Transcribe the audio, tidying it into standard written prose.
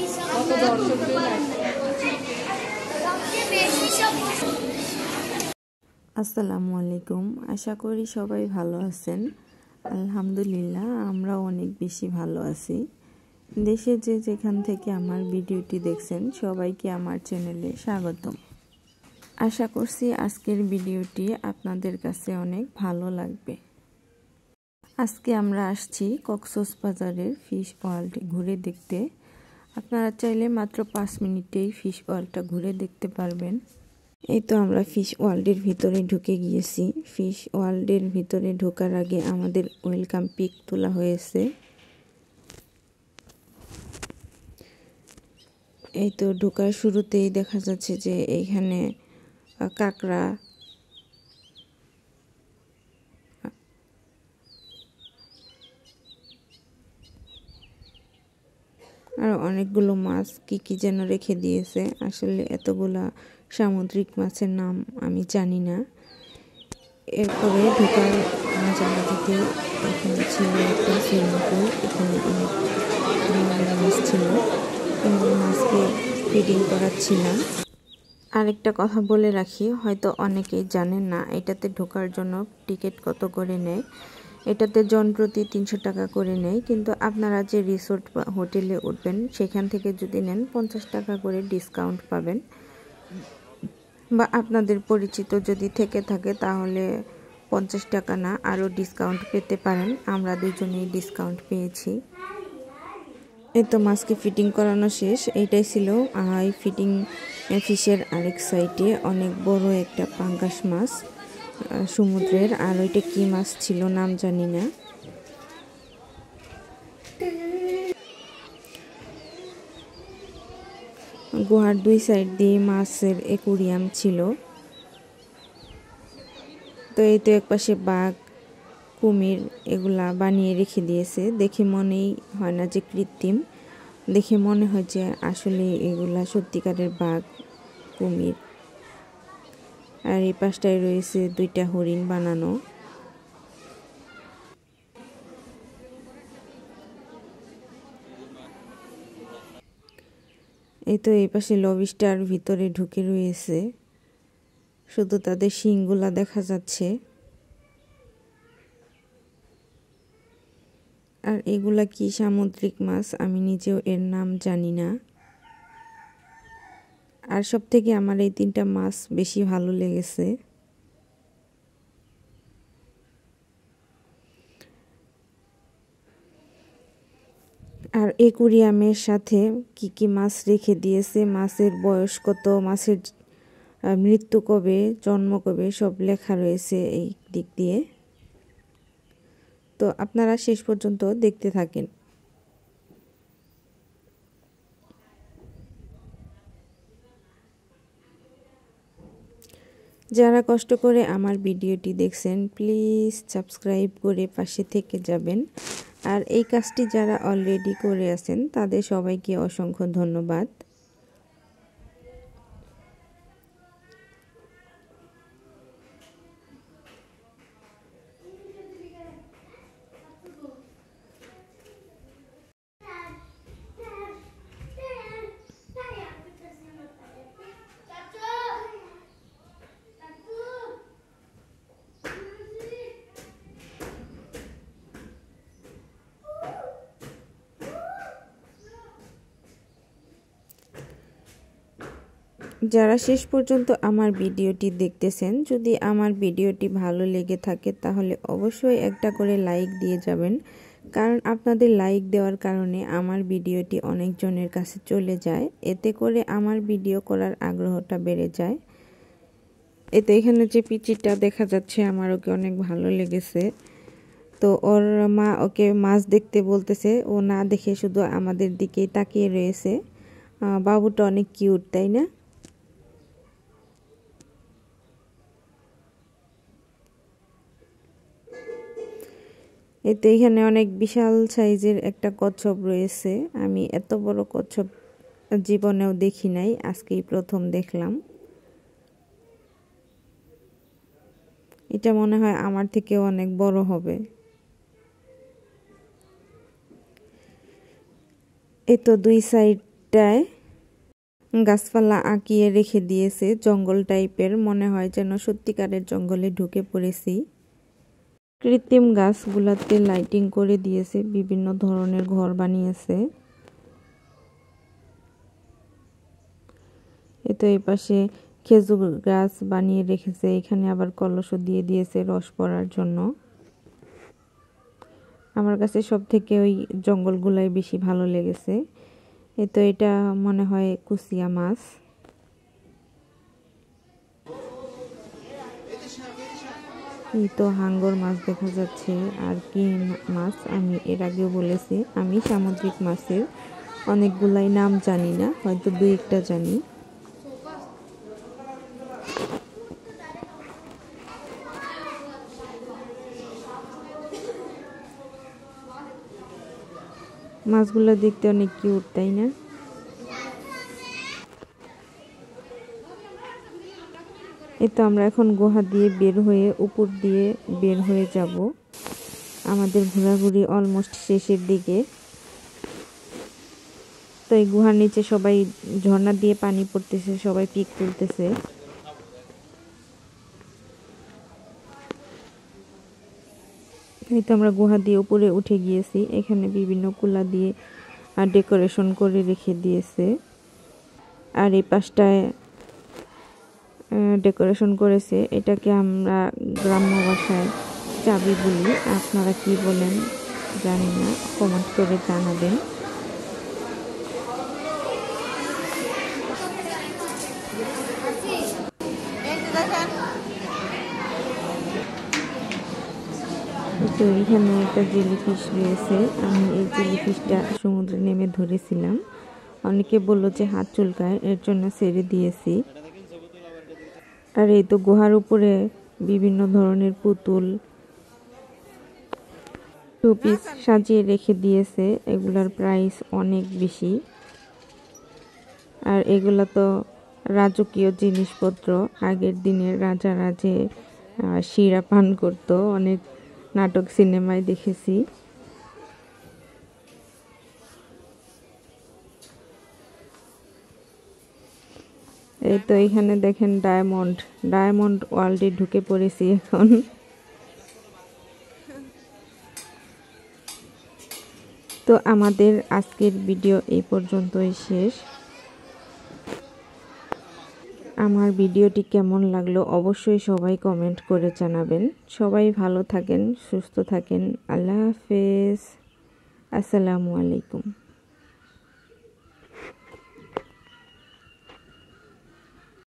কত দর্শক পেলেন। আসসালামু আলাইকুম, আশা করি সবাই ভালো আছেন। আলহামদুলিল্লাহ, আমরা অনেক বেশি ভালো আছি। দেশে যে যেখান থেকে আমার ভিডিওটি দেখছেন সবাইকে আমার চ্যানেলে স্বাগতম। আশা করছি আজকের ভিডিওটি আপনাদের কাছে অনেক ভালো লাগবে। আজকে আমরা আসছি কক্সবাজারের ফিশ ওয়ার্ল্ড ঘুরে দেখতে। আপনারা চাইলে মাত্র 5 মিনিটেই ফিশ ওয়ার্ল্ডটা ঘুরে দেখতে পারবেন। এই তো আমরা ফিশ ওয়ার্ল্ডের ভিতরে ঢুকে গিয়েছি। ফিশ ওয়ার্ল্ডের ভিতরে ঢোকার আগে আমাদের ওয়েলকাম পিক তোলা হয়েছে। এই তো ঢোকার শুরুতেই দেখা যাচ্ছে যে এইখানে কাঁকড়া, আর অনেকগুলো মাছ কি যেন রেখে দিয়েছে। আসলে এতগুলা সামুদ্রিক মাছের নাম আমি জানি না। এরপরে ঢোকার মাঝামাঝিতে এখানে ছিল একটা সুইমিং পুল। এখানে অনেক ধরনের মাছ ছিল। এখানে মাছকে ফিডিং করাচ্ছিলাম। আরেকটা কথা বলে রাখি, হয়তো অনেকেই জানেন না এটাতে ঢোকার জন্য টিকিট কত করে নেয়। এটাতে জন প্রতি 300 টাকা করে নেয়, কিন্তু আপনারা যে রিসোর্ট বা হোটেলে উঠবেন সেখান থেকে যদি নেন 50 টাকা করে ডিসকাউন্ট পাবেন, বা আপনাদের পরিচিত যদি থেকে থাকে তাহলে 50 টাকা না আরও ডিসকাউন্ট পেতে পারেন। আমরা দুজনেই ডিসকাউন্ট পেয়েছি। এই তো মাছকে ফিটিং করানো শেষ। এইটাই ছিল এই ফিটিং ফিশের আরেক সাইডে অনেক বড় একটা পাঙ্গাস মাছ সমুদ্রের। আর ওইটা কি মাছ ছিল নাম জানি না। গুহার 2 সাইড দিয়ে মাছের অ্যাকুরিয়াম ছিল। তো এই তো একপাশে বাঘ, কুমির এগুলা বানিয়ে রেখে দিয়েছে। দেখে মনেই হয় না যে কৃত্রিম, দেখে মনে হয় যে আসলে এগুলা সত্যিকারের বাঘ, কুমির। আর এই পাশটায় রয়েছে 2টা হরিণ বানানো। এই তো এই পাশে লবিস্টার ভিতরে ঢুকে রয়েছে, শুধু তাদের শিংগুলা দেখা যাচ্ছে। আর এগুলা কি সামুদ্রিক মাছ আমি নিজেও এর নাম জানি না। আর সব থেকে আমার এই 3টা মাছ বেশি ভালো লেগেছে। আর অ্যাকুরিয়ামের সাথে কি মাছ রেখে দিয়েছে, মাছের বয়স কত, মাছের মৃত্যু কবে, জন্ম কবে, সব লেখা রয়েছে এই দিক দিয়ে। তো আপনারা শেষ পর্যন্ত দেখতে থাকেন। যারা কষ্ট করে আমার ভিডিওটি দেখছেন প্লিজ সাবস্ক্রাইব করে পাশে থেকে যাবেন। আর এই কাজটি যারা অলরেডি করে আছেন তাদের সবাইকে অসংখ্য ধন্যবাদ। যারা শেষ পর্যন্ত আমার ভিডিওটি দেখতেছেন, যদি আমার ভিডিওটি ভালো লেগে থাকে তাহলে অবশ্যই একটা করে লাইক দিয়ে যাবেন, কারণ আপনাদের লাইক দেওয়ার কারণে আমার ভিডিওটি অনেকজনের কাছে চলে যায়। এতে করে আমার ভিডিও করার আগ্রহটা বেড়ে যায়। এতে এখানে যে পিচিটা দেখা যাচ্ছে আমার ওকে অনেক ভালো লেগেছে। তো ওর মা ওকে মাছ দেখতে বলতেছে, ও না দেখে শুধু আমাদের দিকেই তাকিয়ে রয়েছে। বাবুটা অনেক কিউট, তাই না? এতে এখানে অনেক বিশাল সাইজের একটা কচ্ছপ রয়েছে। আমি এত বড় কচ্ছপ জীবনেও দেখি নাই, আজকেই প্রথম দেখলাম। এটা মনে হয় আমার থেকেও অনেক বড় হবে। এই তো 2 সাইড চারিদিকটায় গাছপালা আঁকিয়ে রেখে দিয়েছে, জঙ্গল টাইপের, মনে হয় যেন সত্যিকারের জঙ্গলে ঢুকে পড়েছি। কৃত্রিম গাছগুলাতে লাইটিং করে দিয়েছে, বিভিন্ন ধরনের ঘর বানিয়েছে। এতো এই পাশে খেজুর গাছ বানিয়ে রেখেছে, এখানে আবার কলসও দিয়ে দিয়েছে রস পড়ার জন্য। আমার কাছে সব থেকে ওই জঙ্গলগুলাই বেশি ভালো লেগেছে। তো এটা মনে হয় কুচিয়া মাছ। এই তো হাঙ্গর মাছ দেখা যাচ্ছে। আর কি মাছ আমি এর আগেও বলেছি, আমি সামুদ্রিক মাছের অনেকগুলাই নাম জানি না, হয়তো দুই একটা জানি। মাছগুলো দেখতে অনেক কিউট, তাই না? এই তো আমরা এখন গুহা দিয়ে বের হয়ে উপর দিয়ে বের হয়ে যাব। আমাদের ঘোরাঘুরি অলমোস্ট শেষের দিকে। তো এই গুহার নিচে সবাই ঝর্ণা দিয়ে পানি পড়তেছে, সবাই পিক তুলতেছে। এই তো আমরা গুহা দিয়ে উপরে উঠে গিয়েছি। এখানে বিভিন্ন কুলা দিয়ে ডেকোরেশন করে রেখে দিয়েছে। আর এই পাশটায় ডেকোরেশন করেছে, এটাকে আমরা গ্রাম্য ভাষায় চাবি বলি। আপনারা কি বলেন জানি না, কমেন্ট করে জানাবেন। তো এখানে একটা জেলিফিশ রয়েছে, আমি এই জেলিফিশটা সমুদ্রে নেমে ধরেছিলাম। অনেকে বললো যে হাত চুলকায়, এর জন্য ছেড়ে দিয়েছি। আর এই তো গুহার উপরে বিভিন্ন ধরনের পুতুল, শোপিস সাজিয়ে রেখে দিয়েছে। এগুলার প্রাইস অনেক বেশি। আর এগুলা তো রাজকীয় জিনিসপত্র, আগের দিনের রাজারা যে শিরা পান করতো, অনেক নাটক সিনেমায় দেখেছি। এই তো এখানে দেখেন ডায়মন্ড ওয়ার্ল্ডে ঢুকে পড়েছি এখন। তো আমাদের আজকের ভিডিও এই পর্যন্তই শেষ। আমার ভিডিওটি কেমন লাগলো অবশ্যই সবাই কমেন্ট করে জানাবেন। সবাই ভালো থাকেন, সুস্থ থাকেন। আল্লাহ হাফেজ, আসসালামু আলাইকুম।